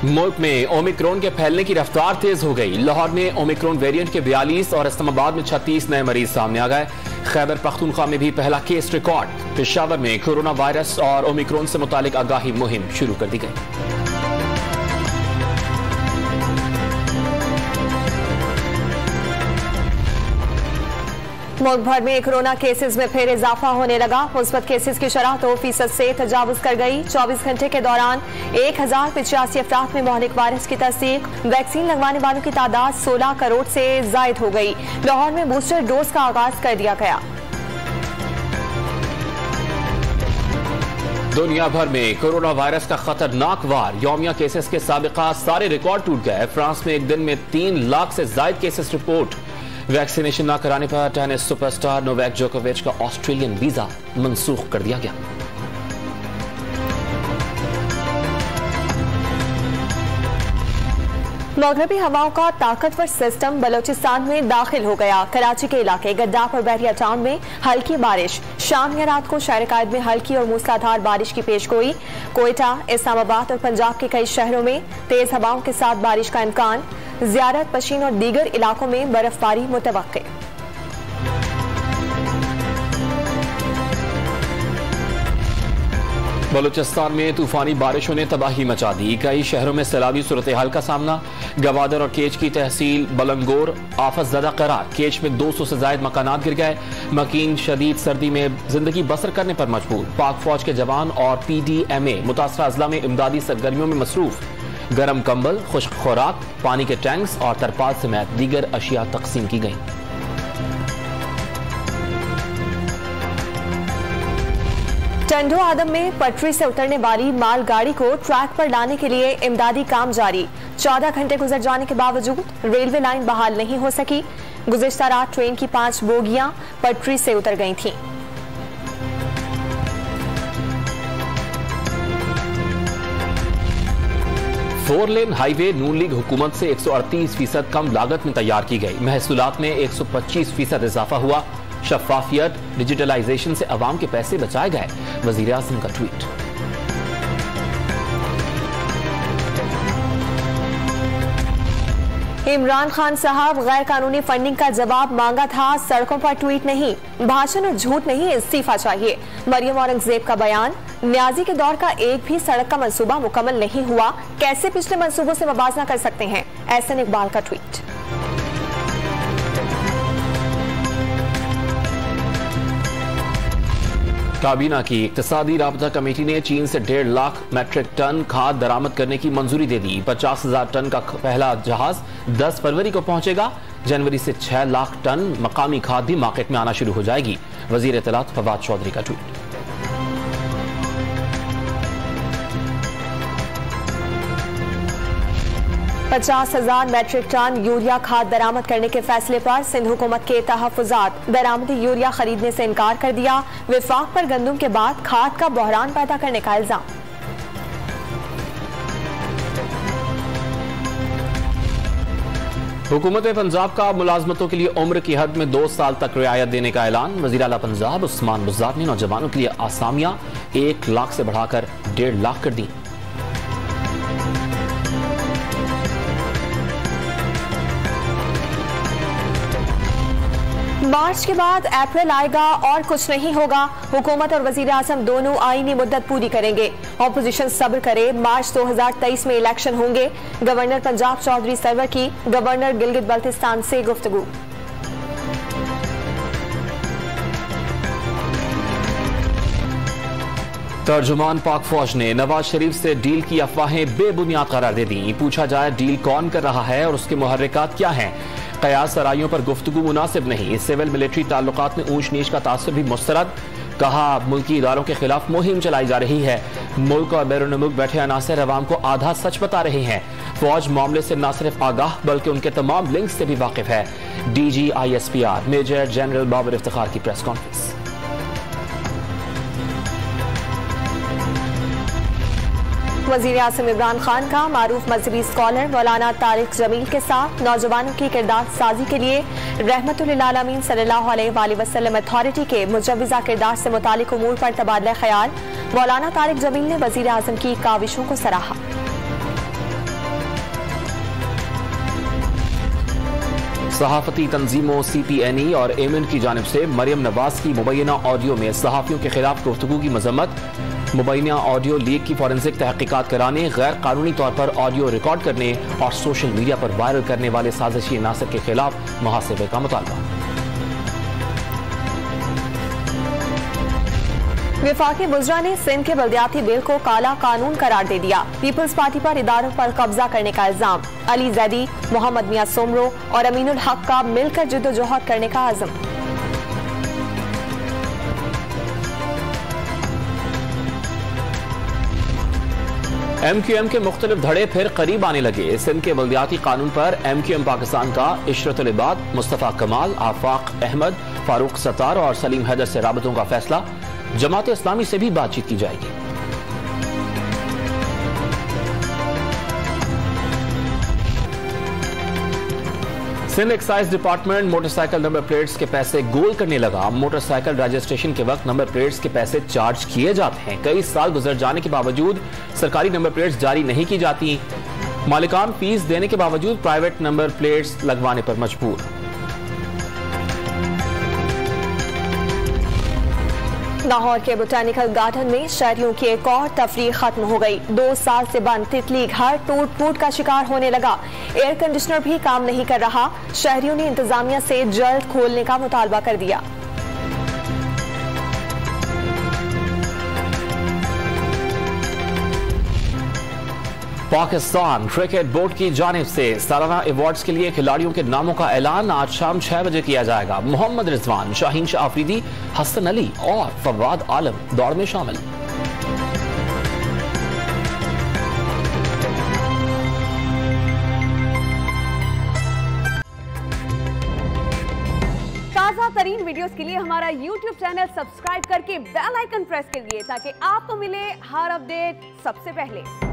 मुल्क में ओमिक्रॉन के फैलने की रफ्तार तेज हो गई। लाहौर में ओमिक्रॉन वेरिएंट के 42 और इस्लामाबाद में 36 नए मरीज सामने आ गए। खैबर पख्तूनख्वा में भी पहला केस रिकॉर्ड। पेशावर में कोरोना वायरस और ओमिक्रॉन से मुतालिक आगाही मुहिम शुरू कर दी गई। मुल्क भर में कोरोना केसेस में फिर इजाफा होने लगा। मुस्बत केसेस की शरह 2% से तजावुज कर गई। 24 घंटे के दौरान 1085 अफराद में मोहलिक वायरस की तस्दीक। वैक्सीन लगवाने वालों की तादाद 16 करोड़ से जायद हो गई। लाहौर में बूस्टर डोज का आगाज कर दिया गया। दुनिया भर में कोरोना वायरस का खतरनाक वार। यौमिया केसेस के साबिका सारे रिकॉर्ड टूट गए। फ्रांस में एक दिन में 3 लाख से जायद केसेस रिपोर्ट। वैक्सीनेशन न कराने पर टेनिस सुपरस्टार नोवाक जोकोविच का ऑस्ट्रेलियन वीजा मंसूख कर दिया गया। मगरबी हवाओं का ताकतवर सिस्टम बलोचिस्तान में दाखिल हो गया। कराची के इलाके गद्दाफ और बहरिया टाउन में हल्की बारिश। शाम या रात को शहर कायद में हल्की और मूसलाधार बारिश की पेशगोई। कोयटा, इस्लामाबाद और पंजाब के कई शहरों में तेज हवाओं के साथ बारिश का इम्कान। ज़ियारत, पशीन और दीगर इलाकों में बर्फबारी मुतवक्के। बलूचिस्तान में तूफानी बारिशों ने तबाही मचा दी। कई शहरों में सैलाबी सूरत हाल का सामना। गवादर और केच की तहसील बलंगोर आफतज़दा करार। केच में 200 से ज्यादा मकानात गिर गए। मकीन शदीद सर्दी में जिंदगी बसर करने पर मजबूर। पाक फौज के जवान और PDMA मुतासरा अजला में इमदादी सरगर्मियों में मसरूफ। गर्म कंबल, खुश्क खुराक, पानी के टैंक्स और तरपाल समेत दीगर अशिया तकसीम की गई। टंडो आदम में पटरी से उतरने वाली मालगाड़ी को ट्रैक पर लाने के लिए इमदादी काम जारी। 14 घंटे गुजर जाने के बावजूद रेलवे लाइन बहाल नहीं हो सकी। गुज़िश्ता रात ट्रेन की 5 बोगियां पटरी से उतर गई थीं। फोर लेन हाईवे नून लीग हुकूमत से 138% कम लागत में तैयार की गई। महसूलात में 125% इजाफा हुआ। शफाफियत, डिजिटलाइजेशन से अवाम के पैसे बचाए गए। वजीर आज़म का ट्वीट। इमरान खान साहब गैर कानूनी फंडिंग का जवाब मांगा था, सड़कों पर ट्वीट नहीं। भाषण और झूठ नहीं, इस्तीफा चाहिए। मरियम औरंगजेब का बयान। न्याजी के दौर का एक भी सड़क का मंसूबा मुकम्मल नहीं हुआ, कैसे पिछले मंसूबों से मुबाजना कर सकते हैं। एहसन इकबाल का ट्वीट। काबीना की इक्तिसादी राबता कमेटी ने चीन से 1.5 लाख मैट्रिक टन खाद दरामद करने की मंजूरी दे दी। 50,000 टन का पहला जहाज 10 फरवरी को पहुंचेगा। जनवरी से 6 लाख टन मकामी खाद भी मार्केट में आना शुरू हो जाएगी। वजीर इत्तलात फवाद चौधरी का ट्वीट। $50,000 मैट्रिक टन यूरिया खाद दरामद करने के फैसले पर सिंध हुकूमत के तहफ़्फ़ुज़ात। दरामदी यूरिया खरीदने से इनकार कर दिया। विफाक पर गंदम के बाद खाद का बहरान पैदा करने का इल्जाम। हुकूमत पंजाब का मुलाजमतों के लिए उम्र की हद में 2 साल तक रियायत देने का ऐलान। वज़ीर आला पंजाब उस्मान बुज़दार ने नौजवानों के लिए आसामियां 1 लाख से बढ़ाकर 1.5 लाख कर दी। मार्च के बाद अप्रैल आएगा और कुछ नहीं होगा। हुकूमत और वजीर आज़म दोनों आईनी मुद्दत पूरी करेंगे। ऑपोजिशन सब्र करे, मार्च 2023 में इलेक्शन होंगे। गवर्नर पंजाब चौधरी सरवर की गवर्नर गिलगित बल्तिस्तान से गुफ्तगू। तर्जुमान पाक फौज ने नवाज शरीफ से डील की अफवाहें बेबुनियाद करार दे दी। पूछा जाए डील कौन कर रहा है और उसके मुहर्रिकात क्या हैं। कयास सराइयों पर गुफ्तगू मुनासिब नहीं। सिविल मिलिट्री ताल्लुकात में ऊंच नीच का तासुर भी मुस्तरद। कहा मुल्की इदारों के खिलाफ मुहिम चलाई जा रही है। मुल्क और बैरून मुल्क बैठे अनासर अवाम को आधा सच बता रहे हैं। फौज मामले से न सिर्फ आगाह बल्कि उनके तमाम लिंक्स से भी वाकिफ है। DG ISPR major general Babar Iftikhar की प्रेस कॉन्फ्रेंस। वज़ीर आज़म इमरान खान का मारूफ मजहबी स्कॉलर मौलाना तारिक जमील के साथ नौजवानों की किरदार साजी के लिए रहमतुल्लिल आलमीन सल्लल्लाहु अलैहि वसल्लम अथॉरिटी के मुजव्विज़ा किरदार से मुतालिक उमूर पर तबादला ख्याल। मौलाना तारिक जमील ने वज़ीर आज़म की काविशों को सराहा। सहाफती तंजीमों CPNE और एमन की जानिब से मरियम नवाज की मुबैना ऑडियो में सहाफियों के खिलाफ गुफ्तगू की मजम्मत। मुबैना ऑडियो लीक की फॉरेंसिक तहकीकात कराने, गैर कानूनी तौर पर ऑडियो रिकॉर्ड करने और सोशल मीडिया पर वायरल करने वाले साजिशी नासिर के खिलाफ मुहासबे का मुतालबा। विफाकी वुज़रा ने सिंध के बल्दियाती बिल को काला कानून करार दे दिया। पीपल्स पार्टी पर इदारों पर कब्जा करने का इल्जाम। अली जैदी, मोहम्मद मियां सोमरो और अमीनुल हक का मिलकर जिद्दोजहद करने का आज़म। MQM के मुख्तलिफ धड़े फिर करीब आने लगे। सिंध के बल्दियाती कानून पर MQM पाकिस्तान का इशरतुल इबाद, मुस्तफा कमाल, आफाक अहमद, फारूक सत्तार और सलीम हैदर से राबतों का फैसला। जमात इस्लामी से भी बातचीत की जाएगी। Sindh excise department motorcycle number plates के पैसे गोल करने लगा। मोटरसाइकिल रजिस्ट्रेशन के वक्त नंबर प्लेट्स के पैसे चार्ज किए जाते हैं। कई साल गुजर जाने के बावजूद सरकारी नंबर प्लेट्स जारी नहीं की जाती। मालिकान फीस देने के बावजूद प्राइवेट नंबर प्लेट्स लगवाने पर मजबूर। लाहौर के बोटानिकल गार्डन में शहरियों की एक और तफरीह खत्म हो गई। 2 साल से बंद तितली घर टूट फूट का शिकार होने लगा। एयर कंडीशनर भी काम नहीं कर रहा। शहरियों ने इंतजामिया से जल्द खोलने का मुतालबा कर दिया। पाकिस्तान क्रिकेट बोर्ड की जानिब से सालाना अवार्ड्स के लिए खिलाड़ियों के नामों का ऐलान आज शाम 6 बजे किया जाएगा। मोहम्मद रिजवान, शाहीन शाह आफरीदी, हसन अली और फवाद आलम दौड़ में शामिल। ताज़ा तरीन वीडियोस के लिए हमारा YouTube चैनल सब्सक्राइब करके बेल आइकन प्रेस करिए ताकि आपको मिले हर अपडेट सबसे पहले।